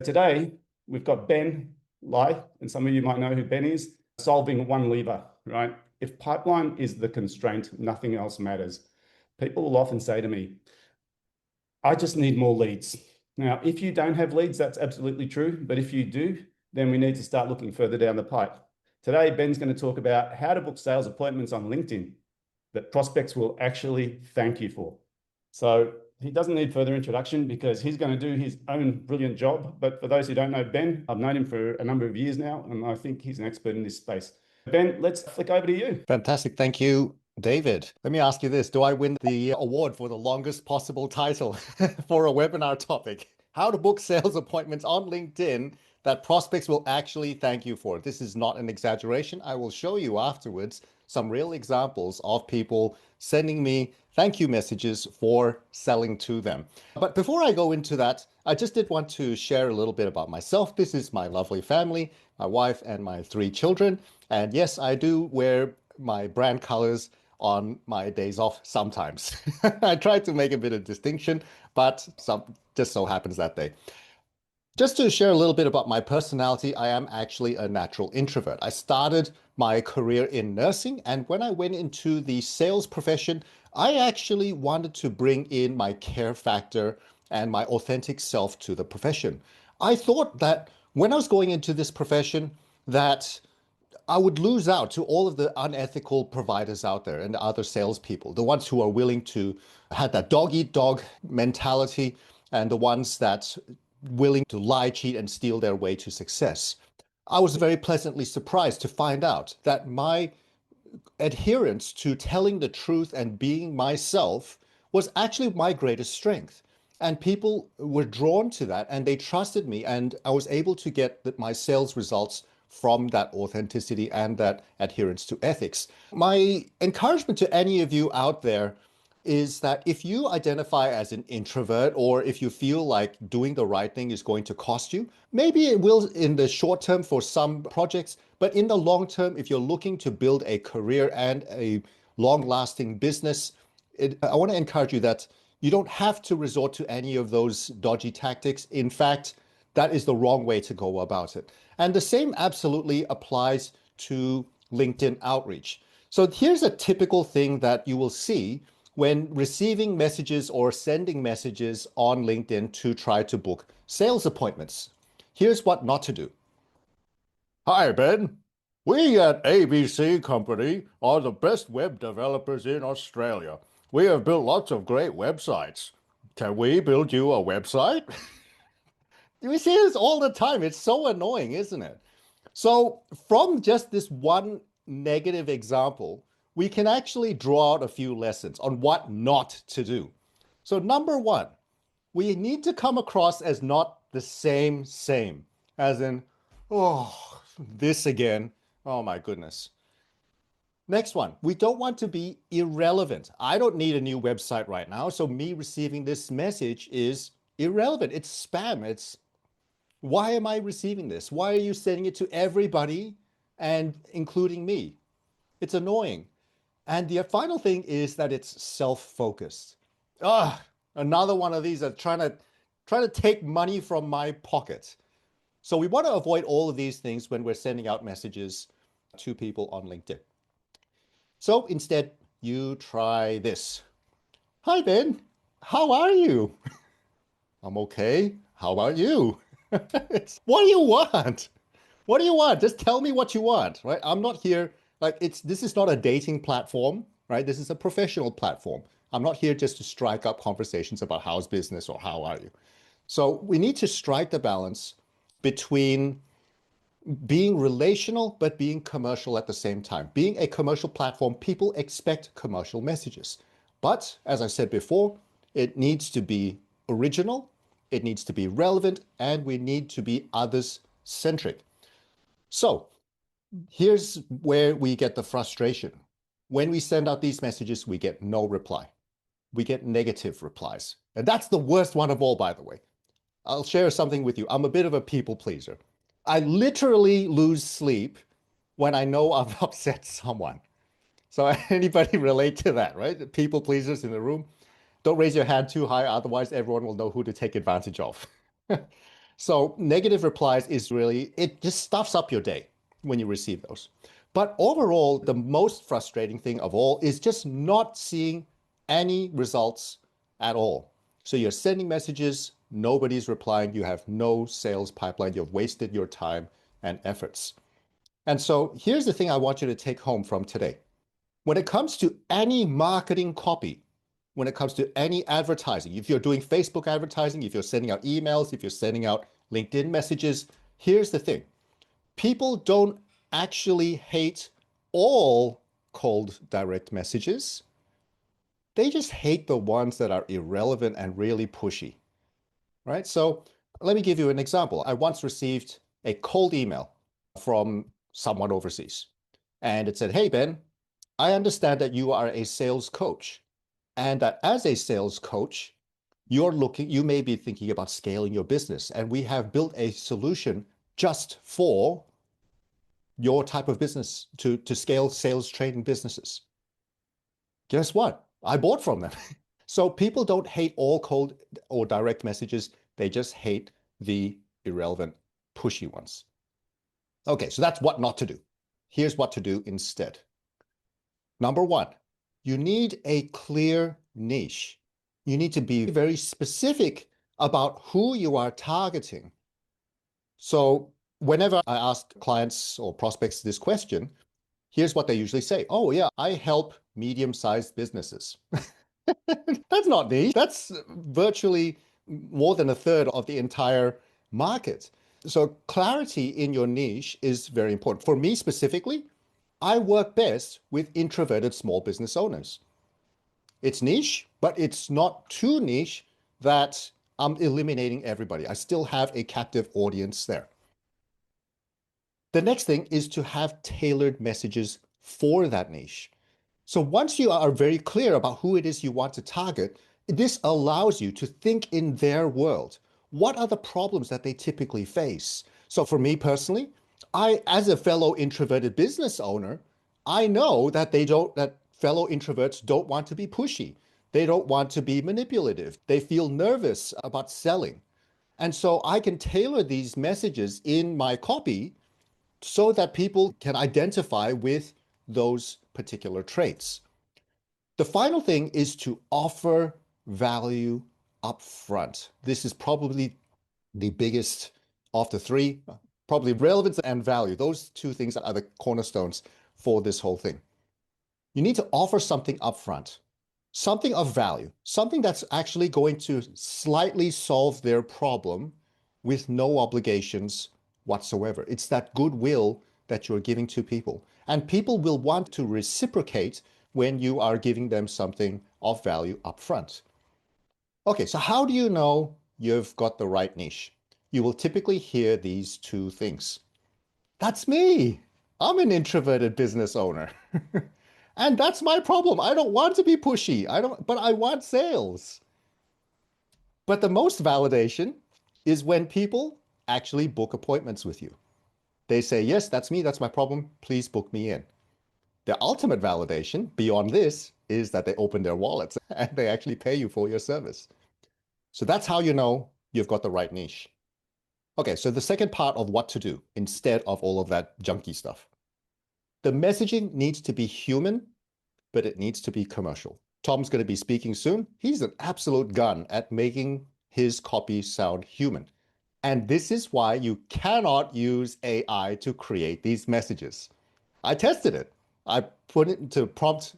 Today, we've got Ben Lai, and some of you might know who Ben is, solving one lever, right? If pipeline is the constraint, nothing else matters. People will often say to me, I just need more leads. Now, if you don't have leads, that's absolutely true. But if you do, then we need to start looking further down the pipe. Today, Ben's going to talk about how to book sales appointments on LinkedIn that prospects will actually thank you for. So he doesn't need further introduction because he's going to do his own brilliant job. But for those who don't know Ben, I've known him for a number of years now, and I think he's an expert in this space. Ben, let's flick over to you. Fantastic. Thank you, David. Let me ask you this. Do I win the award for the longest possible title for a webinar topic? How to book sales appointments on LinkedIn that prospects will actually thank you for. This is not an exaggeration. I will show you afterwards some real examples of people sending me thank you messages for selling to them. But before I go into that, I just did want to share a little bit about myself. This is my lovely family, my wife and my 3 children. And yes, I do wear my brand colors on my days off sometimes. I try to make a bit of distinction, but just so happens that day. Just to share a little bit about my personality, I am actually a natural introvert. I started my career in nursing, and when I went into the sales profession, I actually wanted to bring in my care factor and my authentic self to the profession. I thought that when I was going into this profession, that I would lose out to all of the unethical providers out there and the other salespeople, the ones who are willing to have that dog eat dog mentality and the ones that willing to lie, cheat, and steal their way to success. I was very pleasantly surprised to find out that my adherence to telling the truth and being myself was actually my greatest strength. And people were drawn to that and they trusted me, and I was able to get my sales results from that authenticity and that adherence to ethics. My encouragement to any of you out there is that if you identify as an introvert, or if you feel like doing the right thing is going to cost you, maybe it will in the short term for some projects, but in the long term, if you're looking to build a career and a long-lasting business, I want to encourage you that you don't have to resort to any of those dodgy tactics. In fact, that is the wrong way to go about it. And the same absolutely applies to LinkedIn outreach. So here's a typical thing that you will see when receiving messages or sending messages on LinkedIn to try to book sales appointments. Here's what not to do. Hi, Ben. We at ABC Company are the best web developers in Australia. We have built lots of great websites. Can we build you a website? We see this all the time. It's so annoying, isn't it? So from just this one negative example, we can actually draw out a few lessons on what not to do. So number 1, we need to come across as not the same, as in, oh, this again. Oh my goodness. Next one, we don't want to be irrelevant. I don't need a new website right now, so me receiving this message is irrelevant. It's spam. Why am I receiving this? Why are you sending it to everybody and including me? It's annoying. And the final thing is that it's self-focused. Another one of these are trying to take money from my pocket. So we want to avoid all of these things when we're sending out messages to people on LinkedIn. So instead, you try this. Hi, Ben. How are you? I'm okay. How about you? What do you want? What do you want? Just tell me what you want, right? I'm not here, this is not a dating platform, right? This is a professional platform. I'm not here just to strike up conversations about how's business or how are you. So we need to strike the balance between being relational, but being commercial at the same time. Being a commercial platform, people expect commercial messages. But as I said before, it needs to be original, it needs to be relevant, and we need to be others-centric. So here's where we get the frustration. When we send out these messages, we get no reply. We get negative replies. And that's the worst one of all, by the way. I'll share something with you. I'm a bit of a people pleaser. I literally lose sleep when I know I've upset someone. So anybody relate to that, right? The people pleasers in the room? Don't raise your hand too high, otherwise everyone will know who to take advantage of. So negative replies is really, it just stuffs up your day when you receive those. But overall, the most frustrating thing of all is just not seeing any results at all. So you're sending messages, nobody's replying, you have no sales pipeline, you've wasted your time and efforts. And so here's the thing I want you to take home from today. When it comes to any marketing copy, when it comes to any advertising, if you're doing Facebook advertising, if you're sending out emails, if you're sending out LinkedIn messages, here's the thing. People don't actually hate all cold direct messages. They just hate the ones that are irrelevant and really pushy, right? So let me give you an example. I once received a cold email from someone overseas, and it said, "Hey, Ben, I understand that you are a sales coach, and that as a sales coach, you may be thinking about scaling your business, and we have built a solution just for your type of business to scale sales training businesses." Guess what? I bought from them. So people don't hate all cold or direct messages. They just hate the irrelevant, pushy ones. Okay, so that's what not to do. Here's what to do instead. Number one, you need a clear niche. You need to be very specific about who you are targeting. So whenever I ask clients or prospects this question, here's what they usually say. "Oh yeah, I help medium-sized businesses." That's not niche. That's virtually more than a third of the entire market. So clarity in your niche is very important. For me specifically, I work best with introverted small business owners. It's niche, but it's not too niche that I'm eliminating everybody. I still have a captive audience there. The next thing is to have tailored messages for that niche. So once you are very clear about who it is you want to target, this allows you to think in their world. What are the problems that they typically face? So for me personally, as a fellow introverted business owner, I know that that fellow introverts don't want to be pushy. They don't want to be manipulative. They feel nervous about selling. And so I can tailor these messages in my copy so that people can identify with those particular traits. The final thing is to offer value upfront. This is probably the biggest of the three, probably relevance and value. Those two things are the cornerstones for this whole thing. You need to offer something upfront, something of value, something that's actually going to slightly solve their problem with no obligations whatsoever. It's that goodwill that you're giving to people. And people will want to reciprocate when you are giving them something of value upfront. Okay, so how do you know you've got the right niche? You will typically hear these two things. "That's me. I'm an introverted business owner." And that's my problem. I don't want to be pushy. But I want sales. But the most validation is when people actually book appointments with you. They say, "Yes, that's me. That's my problem. Please book me in." The ultimate validation beyond this is that they open their wallets and they actually pay you for your service. So that's how you know you've got the right niche. Okay, so the second part of what to do instead of all of that junky stuff. The messaging needs to be human, but it needs to be commercial. Tom's going to be speaking soon. He's an absolute gun at making his copy sound human. And this is why you cannot use AI to create these messages. I tested it. I put it into prompt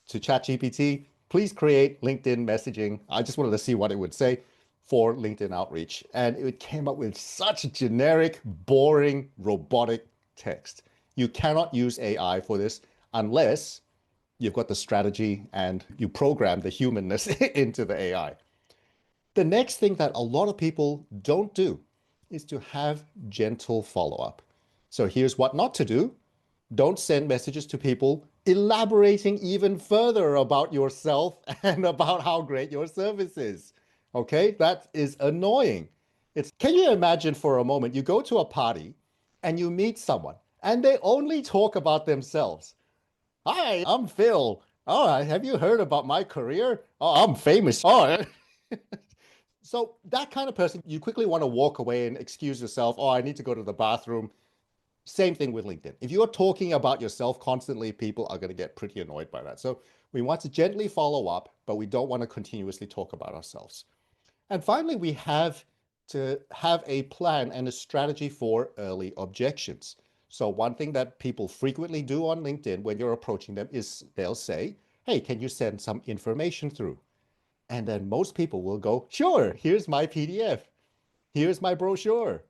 to ChatGPT, "Please create LinkedIn messaging." I just wanted to see what it would say for LinkedIn outreach. And it came up with such generic, boring, robotic text. You cannot use AI for this unless you've got the strategy and you program the humanness into the AI. The next thing that a lot of people don't do is to have gentle follow-up. So here's what not to do. Don't send messages to people elaborating even further about yourself and about how great your service is. Okay, that is annoying. Can you imagine for a moment, you go to a party and you meet someone and they only talk about themselves. "Hi, I'm Phil. Oh, have you heard about my career? Oh, I'm famous." Oh, So that kind of person, you quickly want to walk away and excuse yourself. Oh, I need to go to the bathroom. Same thing with LinkedIn. If you're talking about yourself constantly, people are going to get pretty annoyed by that. So we want to gently follow up, but we don't want to continuously talk about ourselves. And finally, we have to have a plan and a strategy for early objections. So one thing that people frequently do on LinkedIn when you're approaching them is they'll say, hey, can you send some information through? And then most people will go, sure, here's my PDF. Here's my brochure.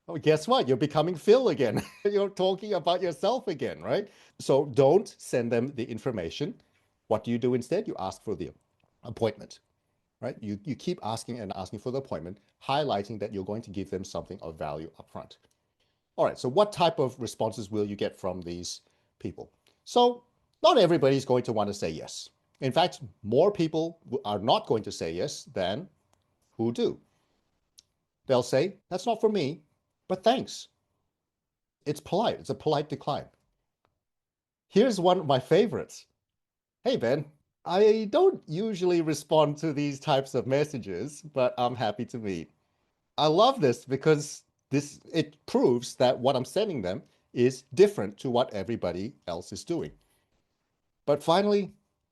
Oh, guess what? You're becoming Phil again. You're talking about yourself again, right? So don't send them the information. What do you do instead? You ask for the appointment, right? You keep asking and asking for the appointment, highlighting that you're going to give them something of value upfront. All right, so what type of responses will you get from these people? So not everybody's going to want to say yes. In fact, more people are not going to say yes than who do. They'll say, that's not for me, but thanks. It's polite. It's a polite decline. Here's one of my favorites. Hey, Ben, I don't usually respond to these types of messages, but I'm happy to meet. I love this because it proves that what I'm sending them is different to what everybody else is doing. But finally,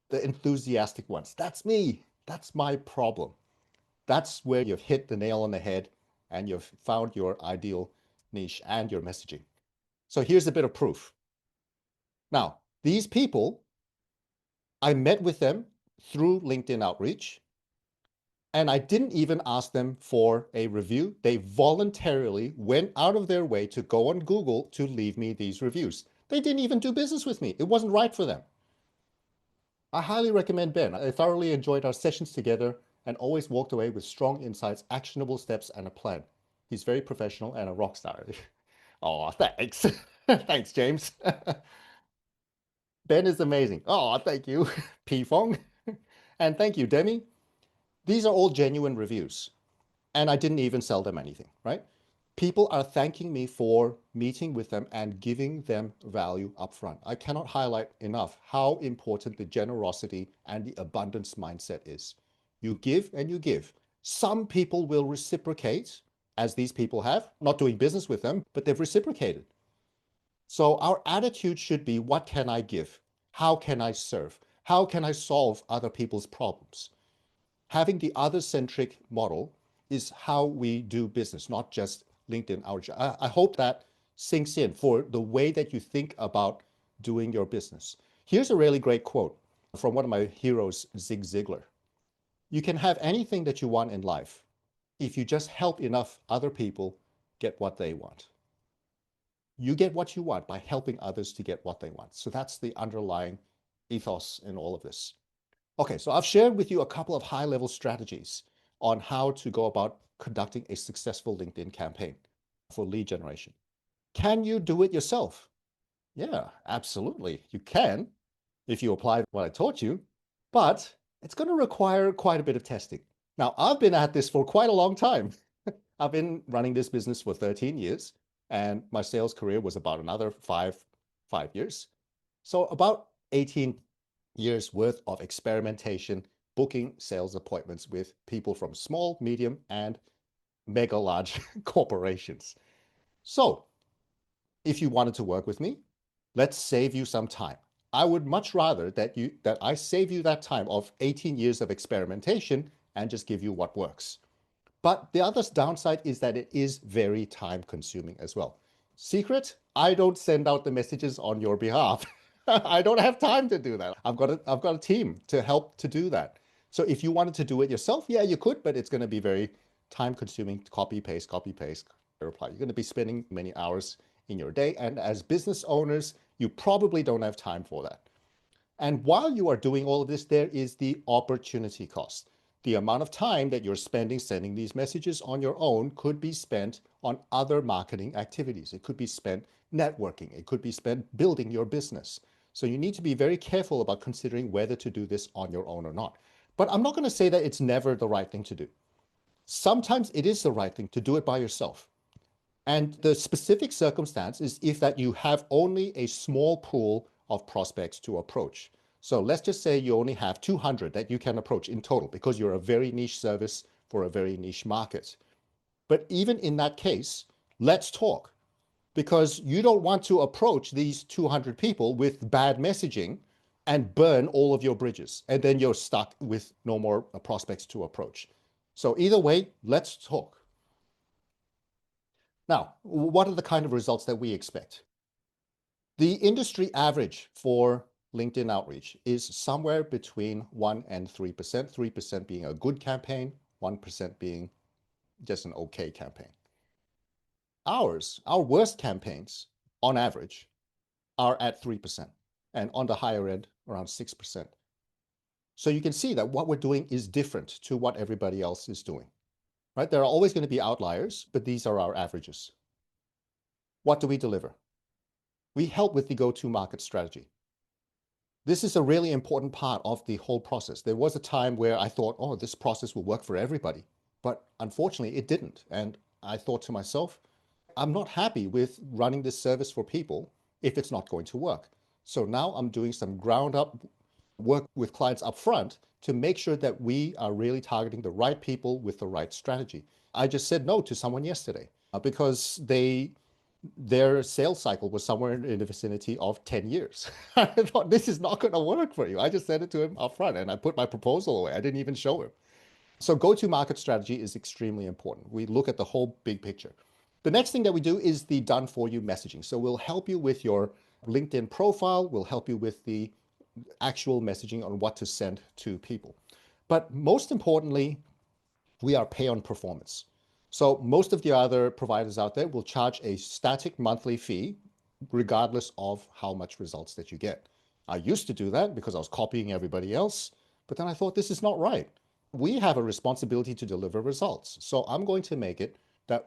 the enthusiastic ones. That's me. That's my problem. That's where you've hit the nail on the head and you've found your ideal niche and your messaging. So here's a bit of proof. Now, these people, I met with them through LinkedIn outreach, and I didn't even ask them for a review. They voluntarily went out of their way to go on Google to leave me these reviews. They didn't even do business with me. It wasn't right for them. I highly recommend Ben. I thoroughly enjoyed our sessions together and always walked away with strong insights, actionable steps, and a plan. He's very professional and a rock star. Oh, thanks. Thanks, James. Ben is amazing. Oh, thank you, P Fong. And thank you, Demi. These are all genuine reviews. And I didn't even sell them anything, right? People are thanking me for meeting with them and giving them value upfront. I cannot highlight enough how important the generosity and the abundance mindset is. You give and you give. Some people will reciprocate, as these people have, not doing business with them, but they've reciprocated. So our attitude should be, what can I give? How can I serve? How can I solve other people's problems? Having the other-centric model is how we do business, not just LinkedIn outreach. I hope that sinks in for the way that you think about doing your business. Here's a really great quote from one of my heroes, Zig Ziglar. You can have anything that you want in life if you just help enough other people get what they want. You get what you want by helping others to get what they want. So that's the underlying ethos in all of this. Okay, so I've shared with you a couple of high-level strategies on how to go about conducting a successful LinkedIn campaign for lead generation. Can you do it yourself? Yeah, absolutely. You can if you apply what I taught you, but it's going to require quite a bit of testing. Now, I've been at this for quite a long time. I've been running this business for 13 years, and my sales career was about another five years. So about 18 years worth of experimentation, booking sales appointments with people from small, medium, and mega large corporations. So if you wanted to work with me, let's save you some time. I would much rather that I save you that time of 18 years of experimentation and just give you what works. But the other downside is that it is very time consuming as well. Secret, I don't send out the messages on your behalf. I don't have time to do that. I've got a team to help to do that. So if you wanted to do it yourself, yeah, you could, but it's going to be very time consuming. Copy, paste, reply. You're going to be spending many hours in your day. And as business owners, you probably don't have time for that. And while you are doing all of this, there is the opportunity cost. The amount of time that you're spending sending these messages on your own could be spent on other marketing activities. It could be spent networking. It could be spent building your business. So you need to be very careful about considering whether to do this on your own or not. But I'm not going to say that it's never the right thing to do. Sometimes it is the right thing to do it by yourself. And the specific circumstance is if that you have only a small pool of prospects to approach. So let's just say you only have 200 that you can approach in total because you're a very niche service for a very niche market. But even in that case, let's talk, because you don't want to approach these 200 people with bad messaging and burn all of your bridges, and then you're stuck with no more prospects to approach. So either way, let's talk. Now, what are the kind of results that we expect? The industry average for LinkedIn outreach is somewhere between 1 and 3%, 3% being a good campaign, 1% being just an okay campaign. Our worst campaigns, on average, are at 3%, and on the higher end, around 6%. So you can see that what we're doing is different to what everybody else is doing, right? There are always going to be outliers, but these are our averages. What do we deliver? We help with the go-to-market strategy. This is a really important part of the whole process. There was a time where I thought, oh, this process will work for everybody, but unfortunately it didn't. And I thought to myself, I'm not happy with running this service for people if it's not going to work. So now I'm doing some ground up work with clients up front to make sure that we are really targeting the right people with the right strategy. I just said no to someone yesterday because their sales cycle was somewhere in the vicinity of 10 years. I thought, this is not going to work for you. I just said it to him up front and I put my proposal away. I didn't even show him. So go-to-market strategy is extremely important. We look at the whole big picture. The next thing that we do is the done-for-you messaging. So we'll help you with your LinkedIn profile. We'll help you with the actual messaging on what to send to people. But most importantly, we are pay on performance. So most of the other providers out there will charge a static monthly fee regardless of how much results that you get. I used to do that because I was copying everybody else, but then I thought this is not right. We have a responsibility to deliver results. So I'm going to make it that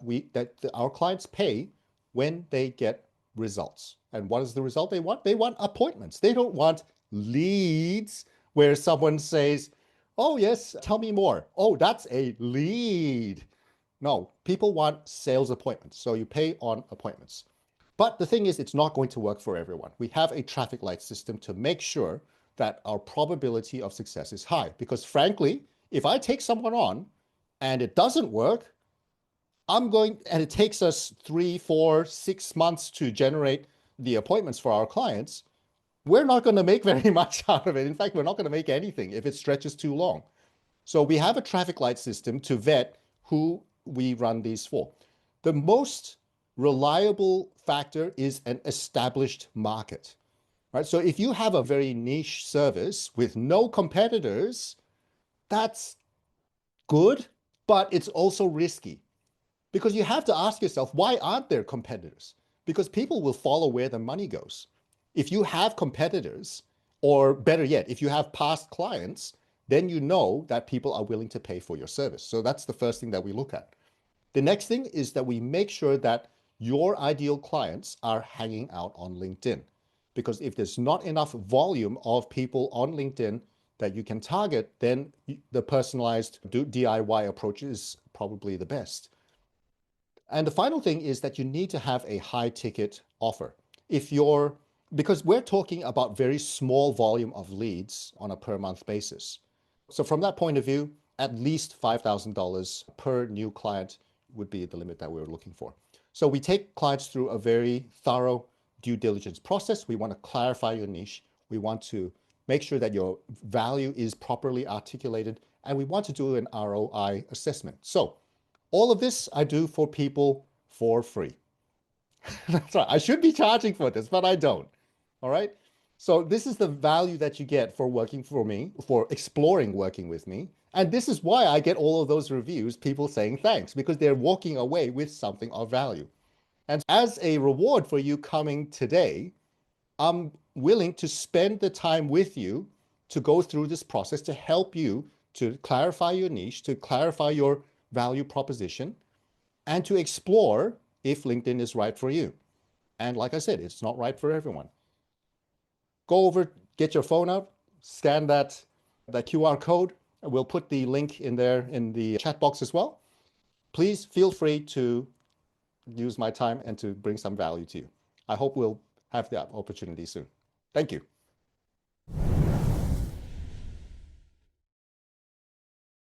our clients pay when they get results. And what is the result they want? They want appointments. They don't want leads where someone says, oh yes, tell me more. Oh, that's a lead. No, people want sales appointments. So you pay on appointments. But the thing is, it's not going to work for everyone. We have a traffic light system to make sure that our probability of success is high. Because frankly, if I take someone on and it doesn't work, and it takes us 3, 4, 6 months to generate the appointments for our clients, we're not going to make very much out of it. In fact, we're not going to make anything if it stretches too long. So we have a traffic light system to vet who we run these for. The most reliable factor is an established market, right? So if you have a very niche service with no competitors, that's good, but it's also risky because you have to ask yourself, why aren't there competitors? Because people will follow where the money goes. If you have competitors, or better yet, if you have past clients, then you know that people are willing to pay for your service. So that's the first thing that we look at. The next thing is that we make sure that your ideal clients are hanging out on LinkedIn. Because if there's not enough volume of people on LinkedIn that you can target, then the personalized DIY approach is probably the best. And the final thing is that you need to have a high ticket offer. Because we're talking about very small volume of leads on a per month basis. So from that point of view, at least $5,000 per new client would be the limit that we're looking for. So we take clients through a very thorough due diligence process. We want to clarify your niche. We want to make sure that your value is properly articulated, and we want to do an ROI assessment. So all of this I do for people for free. That's right. I should be charging for this, but I don't. All right. So this is the value that you get for working for me, for exploring working with me. And this is why I get all of those reviews, people saying thanks, because they're walking away with something of value. And as a reward for you coming today, I'm willing to spend the time with you to go through this process to help you to clarify your niche, to clarify your value proposition, and to explore if LinkedIn is right for you. And like I said, it's not right for everyone. Go over, get your phone up, scan that QR code. We'll put the link in there in the chat box as well. Please feel free to use my time and to bring some value to you. I hope we'll have that opportunity soon. Thank you.